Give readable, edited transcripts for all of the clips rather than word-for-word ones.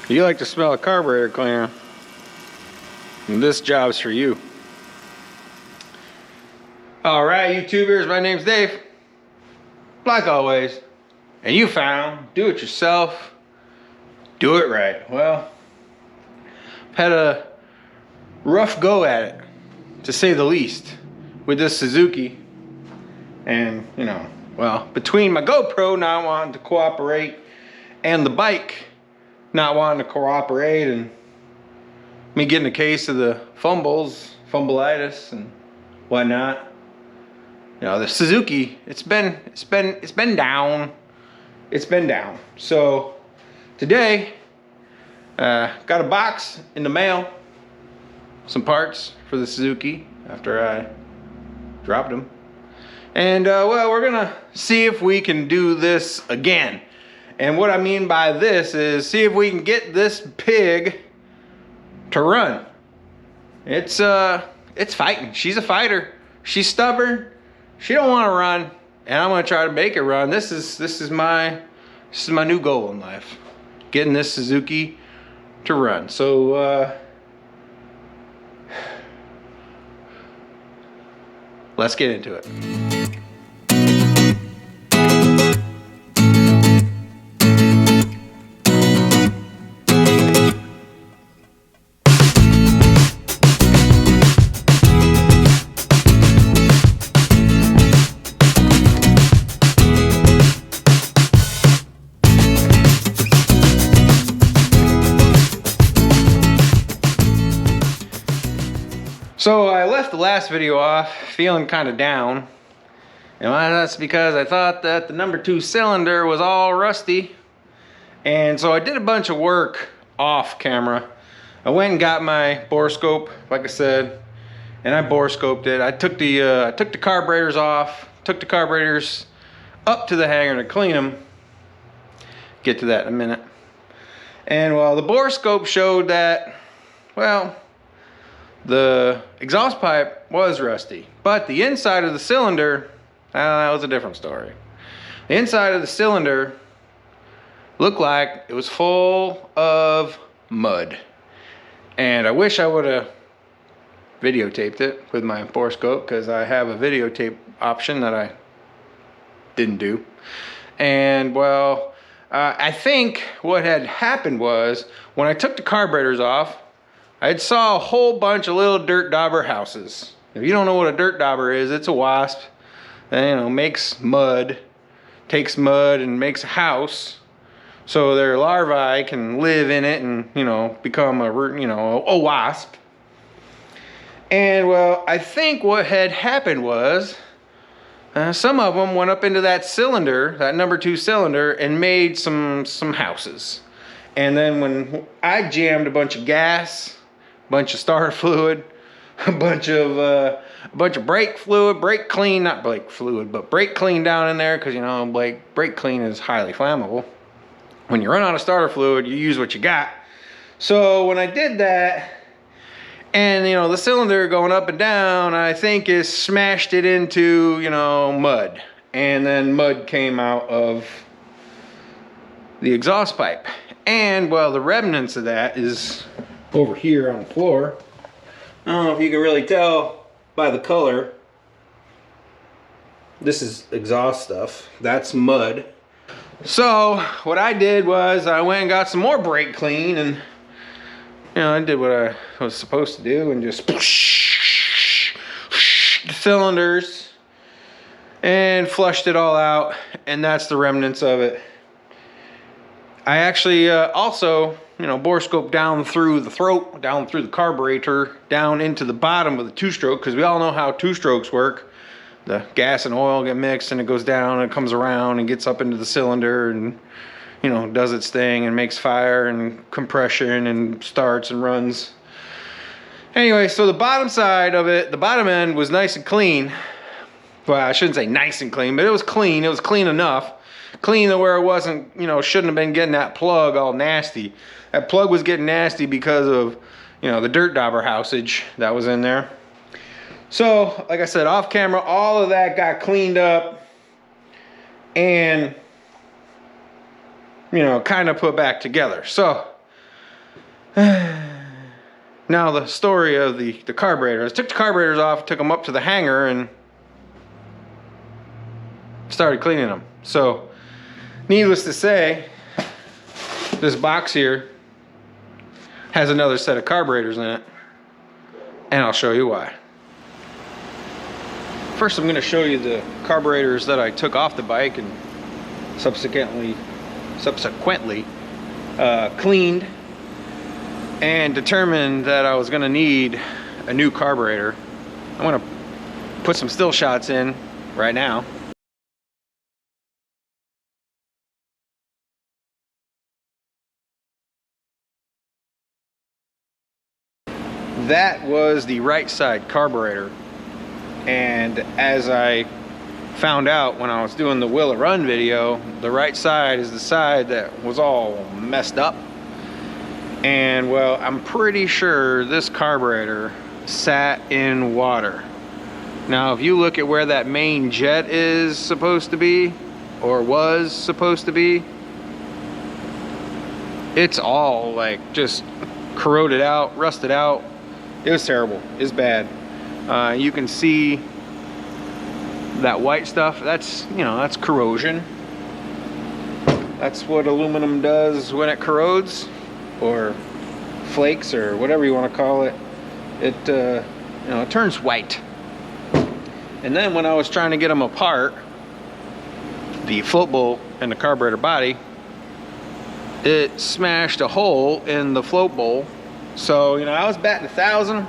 You like to smell a carburetor cleaner, and this job's for you. Alright, YouTubers, my name's Dave. Like always. And you found do it yourself, do it right. Well, I've had a rough go at it, to say the least, with this Suzuki. And, you know, well, between my GoPro not wanting to cooperate and the bike not wanting to cooperate, and me getting a case of the fumbleitis and whatnot. You know, the Suzuki, it's been down. It's been down. So today, got a box in the mail, some parts for the Suzuki after I dropped them. And well, we're gonna see if we can do this again. And what I mean by this is see if we can get this pig to run. It's fighting. She's a fighter. She's stubborn. She don't want to run, and I'm gonna try to make it run. This is my new goal in life, getting this Suzuki to run. So let's get into it. So I left the last video off feeling kind of down, and that's because I thought that the number 2 cylinder was all rusty. And so I did a bunch of work off camera. I went and got my borescope, like I said, and I borescoped it. I took the carburetors off, took the carburetors up to the hangar to clean them. Get to that in a minute. And well, the borescope showed that, well, the exhaust pipe was rusty, but the inside of the cylinder, that was a different story. The inside of the cylinder looked like it was full of mud. And I wish I would have videotaped it with my borescope, because I have a videotape option that I didn't do. And well, I think what had happened was when I took the carburetors off, I saw a whole bunch of little dirt dauber houses. If you don't know what a dirt dauber is, it's a wasp that, you know, makes mud, takes mud and makes a house, so their larvae can live in it and, you know, become a wasp. And well, I think what had happened was some of them went up into that cylinder, that number 2 cylinder, and made some houses. And then when I jammed a bunch of gas, bunch of starter fluid, a bunch of brake fluid, brake clean down in there, because, you know, brake clean is highly flammable. When you run out of starter fluid, you use what you got. So when I did that, and, you know, the cylinder going up and down, I think it smashed it into, you know, mud. And then mud came out of the exhaust pipe. And well, the remnants of that is over here on the floor. I don't know if you can really tell by the color. This is exhaust stuff. That's mud. So what I did was I went and got some more brake clean, and, you know, I did what I was supposed to do and just push the cylinders and flushed it all out, and that's the remnants of it. I actually also, you know, borescope down through the throat, down through the carburetor, down into the bottom of the 2-stroke, because we all know how 2-strokes work. The gas and oil get mixed, and it goes down and it comes around and gets up into the cylinder and, you know, does its thing and makes fire and compression and starts and runs. Anyway, so the bottom side of it, the bottom end was nice and clean. Well, I shouldn't say nice and clean, but it was clean. It was clean enough. Clean to where it wasn't, you know, shouldn't have been getting that plug all nasty. That plug was getting nasty because of, you know, the dirt dauber housage that was in there. So, like I said, off camera, all of that got cleaned up and, you know, kind of put back together. So, Now the story of the carburetors. I took the carburetors off, took them up to the hangar, and started cleaning them. So, needless to say, this box here has another set of carburetors in it, and I'll show you why. First, I'm going to show you the carburetors that I took off the bike and subsequently cleaned, and determined that I was going to need a new carburetor. I'm going to put some still shots in right now. That was the right side carburetor, and as I found out when I was doing the Will It Run video, the right side is the side that was all messed up. And well, I'm pretty sure this carburetor sat in water. Now if you look at where that main jet is supposed to be, or was supposed to be, it's all like just corroded out, rusted out. It was terrible. It's bad. You can see that white stuff. That's, you know, that's corrosion. That's what aluminum does when it corrodes, or flakes, or whatever you want to call it. It you know, it turns white. And then when I was trying to get them apart, the float bowl and the carburetor body, it smashed a hole in the float bowl. So, you know, I was batting 1,000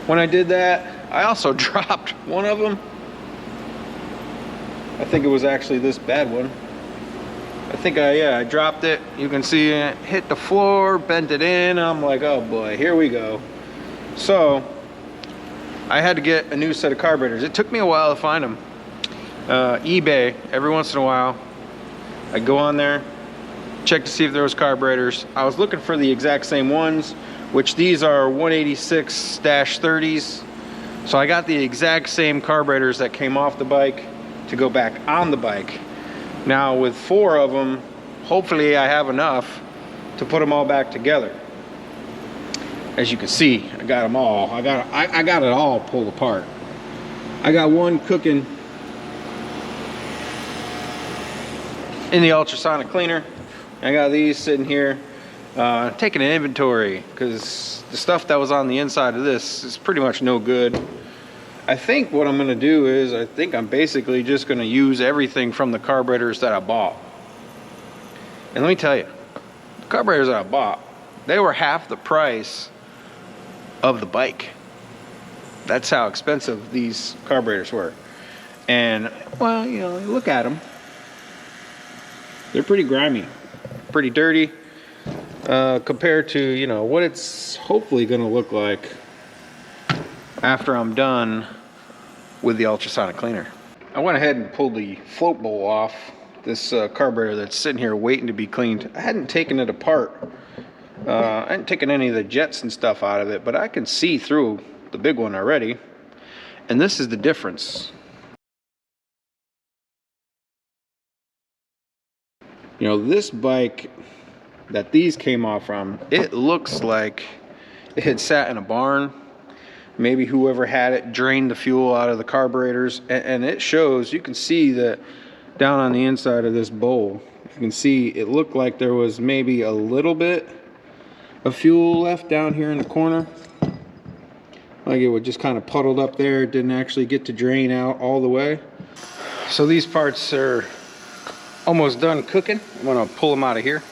when I did that. I also dropped one of them. I think it was actually this bad one. I think I dropped it. You can see it hit the floor, bent it in. I'm like, oh boy, here we go. So I had to get a new set of carburetors. It took me a while to find them. eBay, every once in a while, I go on there, check to see if there was carburetors. I was looking for the exact same ones, which these are 186-30s. So I got the exact same carburetors that came off the bike to go back on the bike. Now with 4 of them, hopefully I have enough to put them all back together. As you can see, I got them all. I got it all pulled apart. I got one cooking in the ultrasonic cleaner. I got these sitting here, taking an inventory, because the stuff that was on the inside of this is pretty much no good. I think what I'm going to do is, I think I'm basically just going to use everything from the carburetors that I bought. And let me tell you, the carburetors that I bought, they were half the price of the bike. That's how expensive these carburetors were. And, well, you know, look at them. They're pretty grimy, pretty dirty, compared to, you know, what it's hopefully going to look like after I'm done with the ultrasonic cleaner. I went ahead and pulled the float bowl off this carburetor that's sitting here waiting to be cleaned. I hadn't taken it apart. I hadn't taken any of the jets and stuff out of it, but I can see through the big one already. And this is the difference. You know, this bike that these came off from, it looks like it had sat in a barn. Maybe whoever had it drained the fuel out of the carburetors, and it shows, you can see that down on the inside of this bowl, you can see it looked like there was maybe a little bit of fuel left down here in the corner. Like it was just kind of puddled up there. It didn't actually get to drain out all the way. So these parts are almost done cooking. I'm gonna pull them out of here,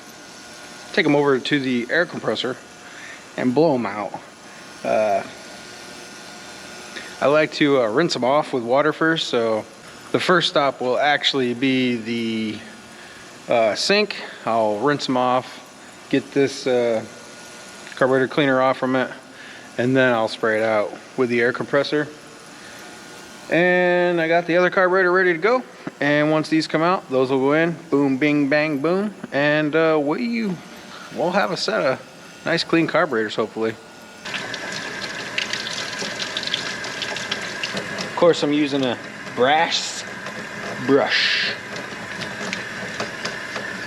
take them over to the air compressor and blow them out. I like to rinse them off with water first. So the first stop will actually be the sink. I'll rinse them off, get this carburetor cleaner off from it, and then I'll spray it out with the air compressor. And I got the other carburetor ready to go. And once these come out, those will go in. Boom, bing, bang, boom. And we'll have a set of nice clean carburetors, hopefully. Of course, I'm using a brass brush.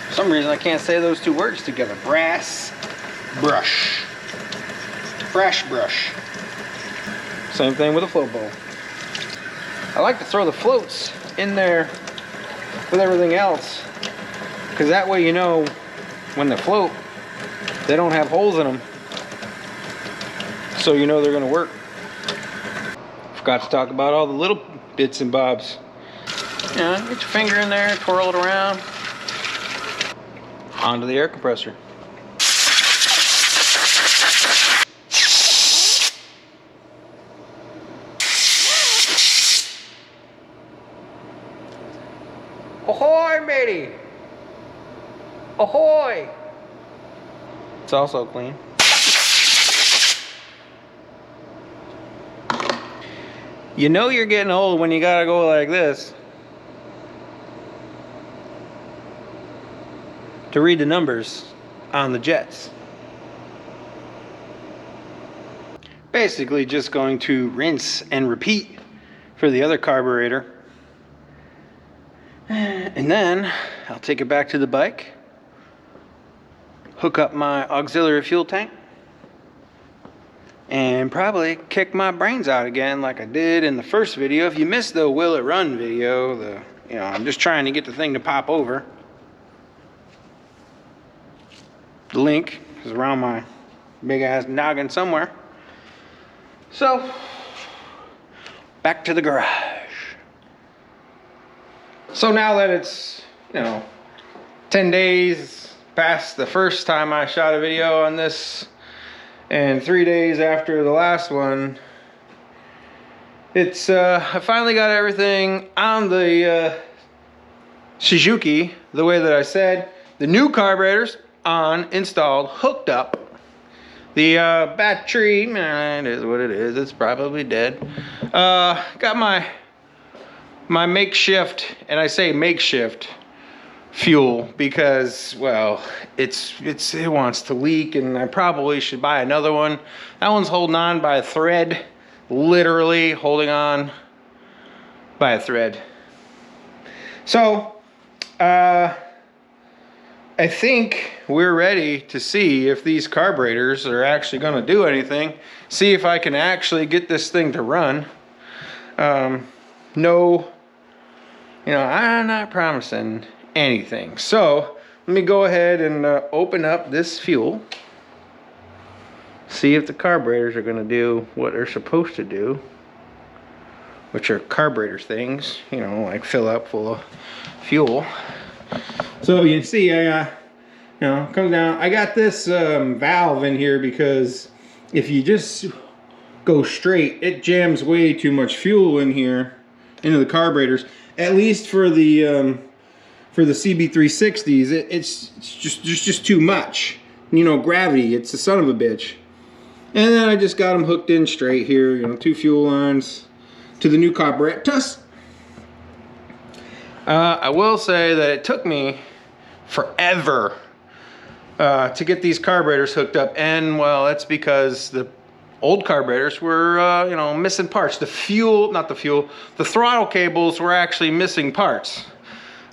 For some reason, I can't say those two words together. Brass brush. Fresh brush. Same thing with a float bowl. I like to throw the floats in there with everything else, because that way you know when they float, they don't have holes in them. So you know they're gonna work. Forgot to talk about all the little bits and bobs. Yeah, get your finger in there, twirl it around. Onto the air compressor. Ahoy, matey! Ahoy! It's also clean. You know you're getting old when you gotta go like this to read the numbers on the jets. Basically just going to rinse and repeat for the other carburetor. And then I'll take it back to the bike, hook up my auxiliary fuel tank, and probably kick my brains out again like I did in the first video. If you missed the Will It Run video, I'm just trying to get the thing to pop over. The link is around my big ass noggin somewhere. So, back to the garage. So now that it's, 10 days past the first time I shot a video on this, and 3 days after the last one, it's I finally got everything on the Suzuki the way that I said. The new carburetors on, installed, hooked up. The battery, it is what it is. It's probably dead. Got my makeshift, and I say makeshift fuel because, well, it wants to leak, and I probably should buy another one. That one's holding on by a thread, literally holding on by a thread. So I think we're ready to see if these carburetors are actually going to do anything. See if I can actually get this thing to run. No, I'm not promising anything. So let me go ahead and open up this fuel. See if the carburetors are going to do what they're supposed to do, which are carburetor things, like fill up full of fuel. So you can see, comes down. I got this valve in here because if you just go straight, it jams way too much fuel in here into the carburetors. At least for the CB360s, it's just too much. Gravity. It's a son of a bitch. And then I just got them hooked in straight here. 2 fuel lines to the new carburetors. I will say that it took me forever to get these carburetors hooked up, and well, that's because the old carburetors were missing parts. The throttle cables were actually missing parts.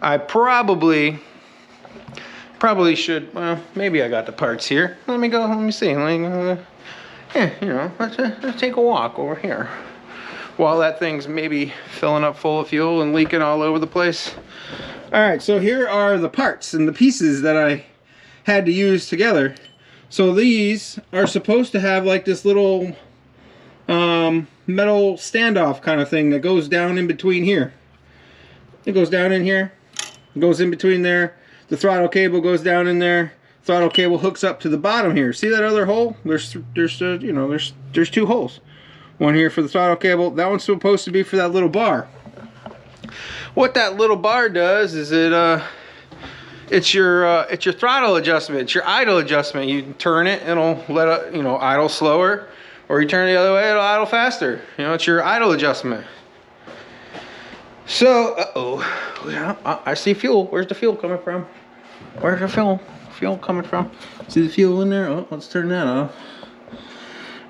I probably should, well, maybe I got the parts here. Let me see. Let's take a walk over here while that thing's maybe filling up full of fuel and leaking all over the place. All right, so here are the parts and the pieces that I had to use together. So these are supposed to have like this little metal standoff kind of thing that goes down in between here. It goes down in here, goes in between there. The throttle cable goes down in there. Throttle cable hooks up to the bottom here. See that other hole? There's 2 holes. One here for the throttle cable. That one's supposed to be for that little bar. What that little bar does is it's your throttle adjustment. It's your idle adjustment. You turn it, it'll let it, idle slower, or you turn it the other way, it'll idle faster. It's your idle adjustment. So, I see fuel. Where's the fuel coming from? Where's the fuel coming from? See the fuel in there? Oh, let's turn that off.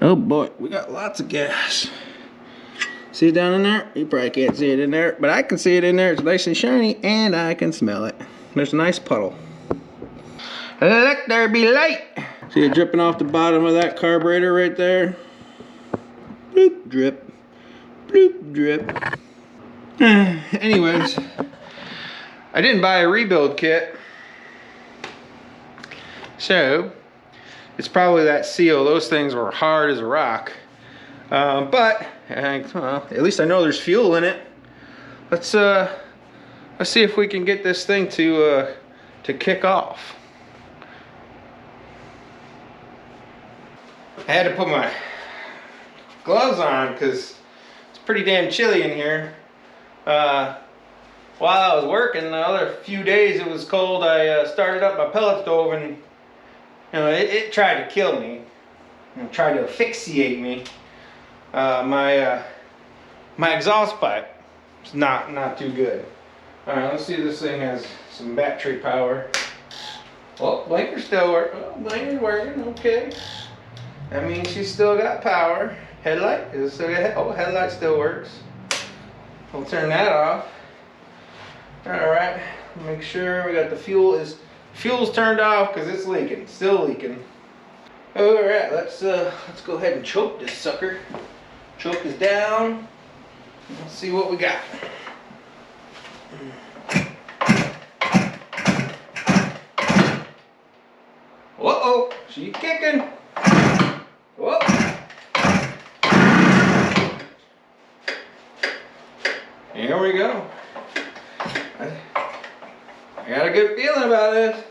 Oh boy, we got lots of gas. See it down in there? You probably can't see it in there, but I can see it in there. It's nice and shiny, and I can smell it. There's a nice puddle. Let there be light. See it dripping off the bottom of that carburetor right there? Bloop, drip. Bloop, drip. Anyways, I didn't buy a rebuild kit. So, it's probably that seal. Those things were hard as a rock. But, well, at least I know there's fuel in it. Let's see if we can get this thing to kick off. I had to put my gloves on because it's pretty damn chilly in here. While I was working the other few days it was cold, I started up my pellet stove and you know it tried to kill me. It tried to asphyxiate me. My exhaust pipe is not too good. Alright, let's see if this thing has some battery power. Oh, blinker's still working. Oh, blinker's working, okay. That means she's still got power. Headlight is still got, oh, headlight still works. We'll turn that off. Alright, make sure we got the fuel's turned off because it's leaking, still leaking. Alright, let's go ahead and choke this sucker. Choke is down. Let's see what we got. Uh-oh, she's kicking. Whoa. Here we go. I got a good feeling about this.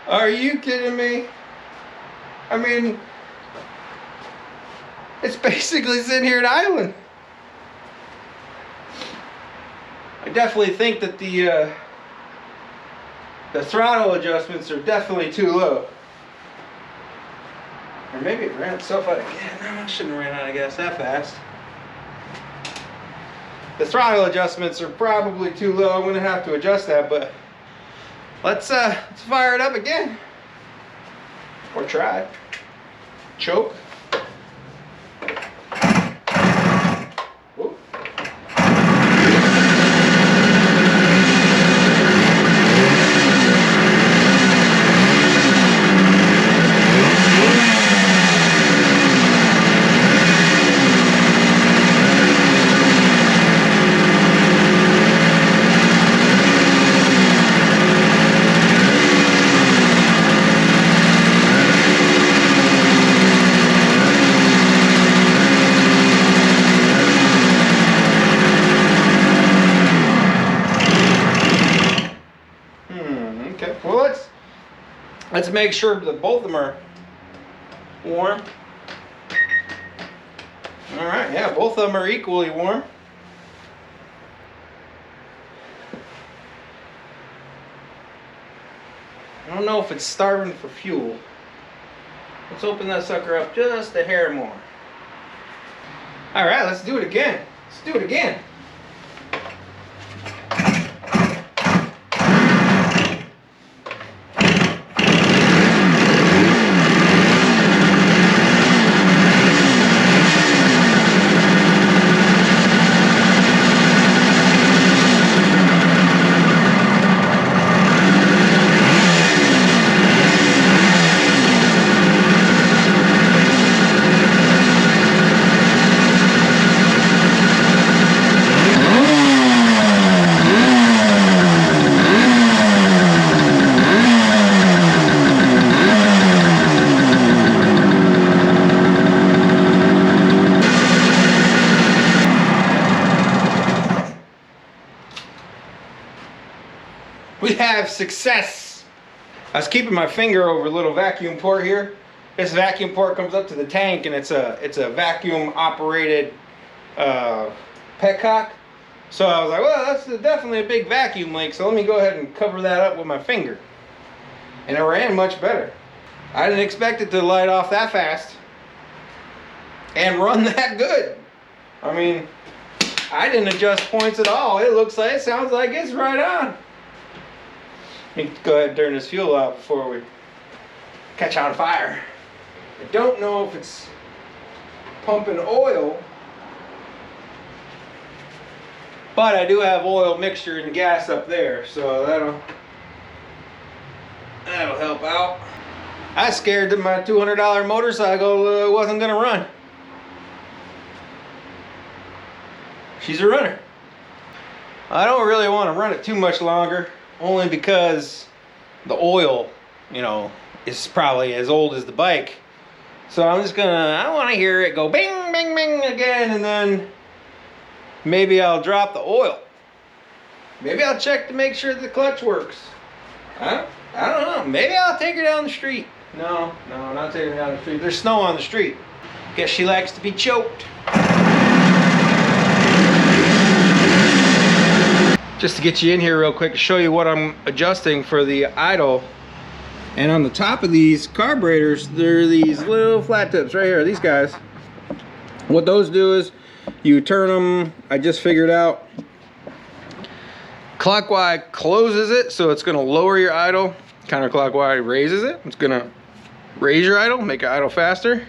Are you kidding me? I mean, it's basically sitting here at island. I definitely think that the throttle adjustments are definitely too low. Or maybe it ran itself out of gas. No, I shouldn't have ran out of gas that fast. The throttle adjustments are probably too low. I'm gonna have to adjust that, but let's fire it up again. Or try. Choke. Whoop. Okay, well let's make sure that both of them are warm. All right, yeah, both of them are equally warm. I don't know if it's starving for fuel. Let's open that sucker up just a hair more. All right, let's do it again. Let's do it again. We have success. I was keeping my finger over a little vacuum port here. This vacuum port comes up to the tank, and it's a vacuum operated petcock. So I was like, well, that's definitely a big vacuum leak, so let me go ahead and cover that up with my finger. And it ran much better. I didn't expect it to light off that fast and run that good. I mean, I didn't adjust points at all. It sounds like it's right on. Let me go ahead and turn this fuel out before we catch on fire. I don't know if it's pumping oil, but I do have oil mixture and gas up there, so that'll help out. I was scared that my $200 motorcycle wasn't gonna run. She's a runner. I don't really want to run it too much longer, only because the oil, you know, is probably as old as the bike. So I'm just I want to hear it go bing, bing, bing again, and then maybe I'll drop the oil. Maybe I'll check to make sure the clutch works. I don't know. Maybe I'll take her down the street. No, not taking her down the street. There's snow on the street. Guess she likes to be choked. Just to get you in here real quick to show you what I'm adjusting for the idle. And on the top of these carburetors, there are these little flat tips right here, these guys. What those do is you turn them, I just figured out, clockwise closes it, so it's gonna lower your idle. Counterclockwise raises it. It's gonna raise your idle, make it idle faster.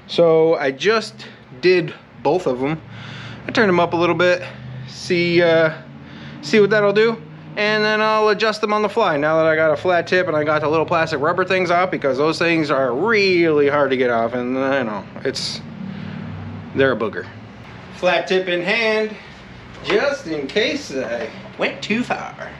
So I just did both of them. I turned them up a little bit, see what that'll do, and then I'll adjust them on the fly now that I got a flat tip and I got the little plastic rubber things off, because those things are really hard to get off, and I know they're a booger. Flat tip in hand, just in case I went too far.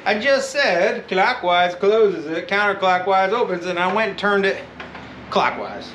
I just said clockwise closes it, counterclockwise opens it, and I went and turned it clockwise.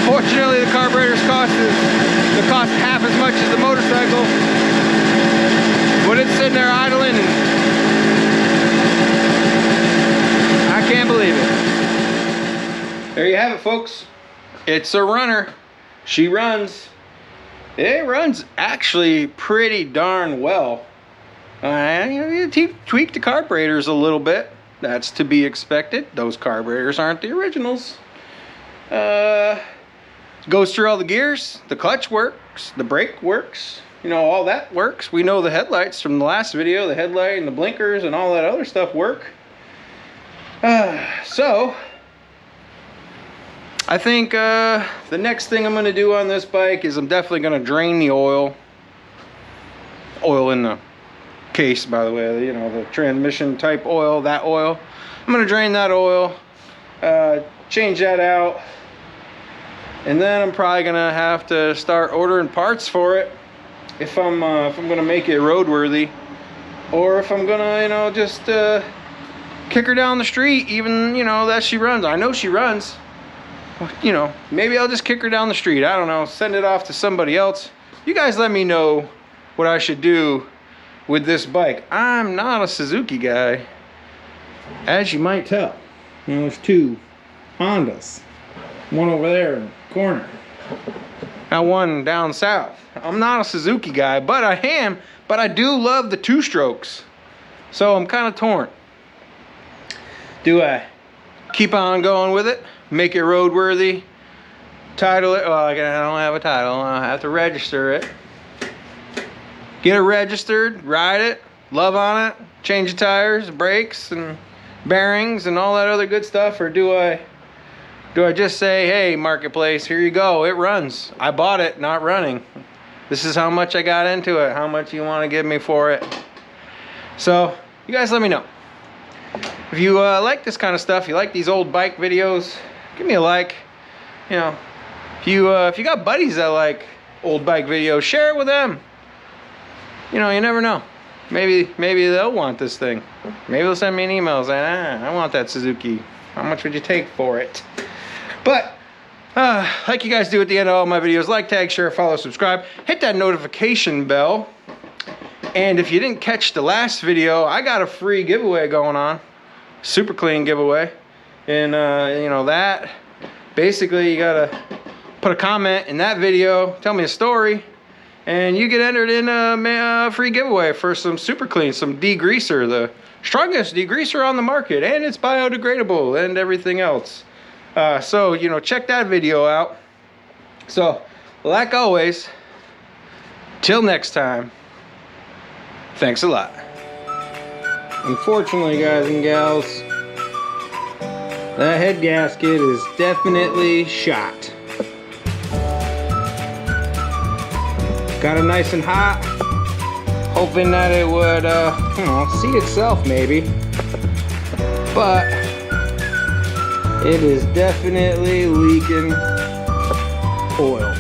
Unfortunately, the carburetor's cost half as much as the motorcycle. When it's sitting there idling, and I can't believe it. There you have it, folks. It's a runner. She runs. It runs actually pretty darn well. You tweak the carburetors a little bit. That's to be expected. Those carburetors aren't the originals. Goes through all the gears. The clutch works. The brake works. You know, all that works. We know the headlights from the last video. The headlight and the blinkers and all that other stuff work. So I think the next thing I'm going to do on this bike is I'm definitely going to drain the oil. Oil in the case, by the way, you know, the transmission type oil, that oil. I'm going to drain that oil, change that out, and then I'm probably going to have to start ordering parts for it if I'm going to make it roadworthy, or if I'm going to, you know, just kick her down the street, even, you know, that she runs. I know she runs. You know, maybe I'll just kick her down the street. I don't know, send it off to somebody else. You guys let me know what I should do with this bike. I'm not a Suzuki guy, as you might tell. You know, there's two Hondas, one over there in the corner, got one down south. I'm not a Suzuki guy, but I do love the two strokes, so I'm kind of torn. Do I keep on going with it, make it roadworthy, title it? Well, I don't have a title. I have to register it. Get it registered, ride it, love on it, change the tires, brakes, and bearings, and all that other good stuff? Or do I just say, hey, marketplace, here you go, it runs. I bought it, not running. This is how much I got into it. How much you want to give me for it? So, you guys let me know. If you like this kind of stuff, you like these old bike videos, give me a like. You know, if you got buddies that like old bike videos, share it with them. You know, you never know. Maybe they'll want this thing. Maybe they'll send me an email saying, I want that Suzuki. How much would you take for it? But like you guys do at the end of all my videos, like, tag, share, follow, subscribe, hit that notification bell. And if you didn't catch the last video, I got a free giveaway going on. Super clean giveaway. And you know, that basically you gotta put a comment in that video, tell me a story, and you get entered in a free giveaway for some super clean, some degreaser, the strongest degreaser on the market, and it's biodegradable and everything else. So, you know, check that video out. So, like always, till next time, thanks a lot. Unfortunately, guys and gals, that head gasket is definitely shot. Got it nice and hot, hoping that it would, you know, see itself maybe. But it is definitely leaking oil.